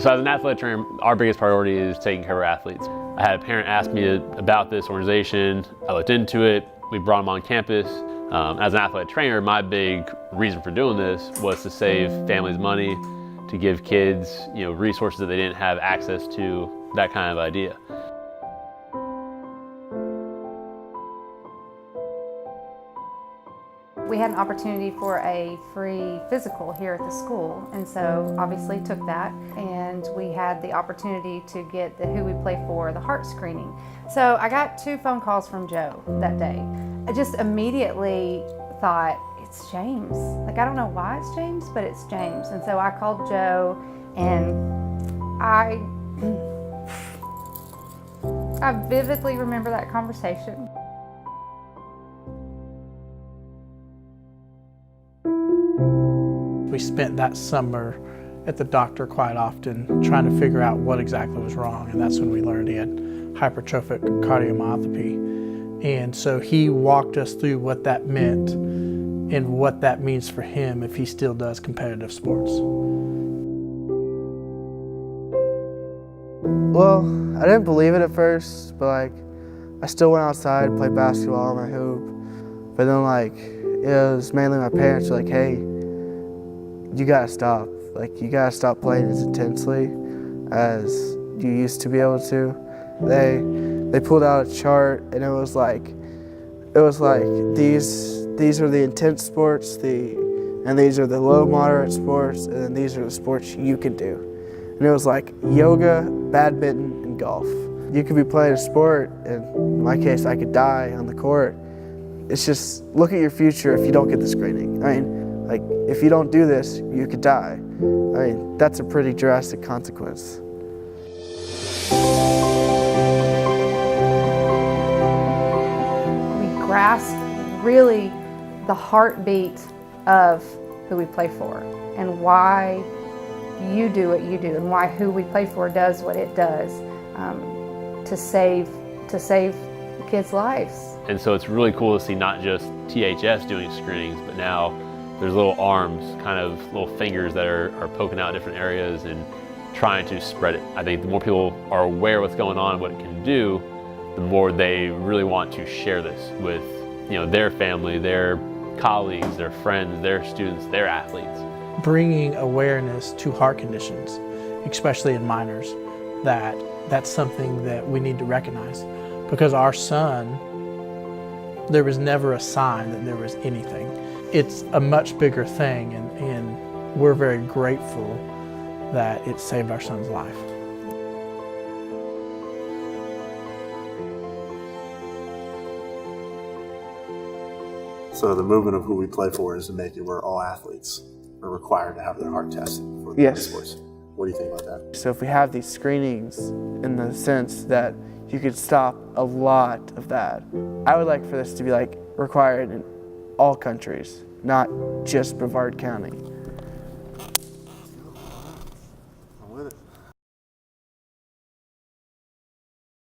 So as an athletic trainer, our biggest priority is taking care of our athletes. I had a parent ask me about this organization. I looked into it. We brought them on campus. As an athletic trainer, my big reason for doing this was to save families money, to give kids, resources that they didn't have access to, that kind of idea. We had an opportunity for a free physical here at the school, and so obviously took that, and we had the opportunity to get the Who We Play For, the heart screening. So I got 2 phone calls from Joe that day. I just immediately thought, it's James. Like, I don't know why it's James, but it's James. And so I called Joe, and I vividly remember that conversation. We spent that summer at the doctor quite often trying to figure out what exactly was wrong, and that's when we learned he had hypertrophic cardiomyopathy. And so he walked us through what that meant and what that means for him if he still does competitive sports. Well, I didn't believe it at first, but I still went outside, played basketball on my hoop. But then it was mainly my parents were like, hey, you gotta stop. You gotta stop playing as intensely as you used to be able to. They pulled out a chart, and it was like these are the intense sports, and these are the low moderate sports, and then these are the sports you can do. And it was like yoga, badminton, and golf. You could be playing a sport, and in my case, I could die on the court. It's just look at your future if you don't get the screening. If you don't do this, you could die. That's a pretty drastic consequence. We grasped really the heartbeat of Who We Play For, and why you do what you do, and why Who We Play For does what it does to save kids' lives. And so it's really cool to see not just THS doing screenings, but now there's little arms, kind of little fingers that are poking out different areas and trying to spread it. I think the more people are aware of what's going on and what it can do, the more they really want to share this with their family, their colleagues, their friends, their students, their athletes. Bringing awareness to heart conditions, especially in minors, that's something that we need to recognize. Because our son, there was never a sign that there was anything. It's a much bigger thing, and we're very grateful that it saved our son's life. So the movement of Who We Play For is to make it where all athletes are required to have their heart tested for the sports. What do you think about that? So if we have these screenings in the sense that you could stop a lot of that, I would like for this to be required in all countries, not just Brevard County.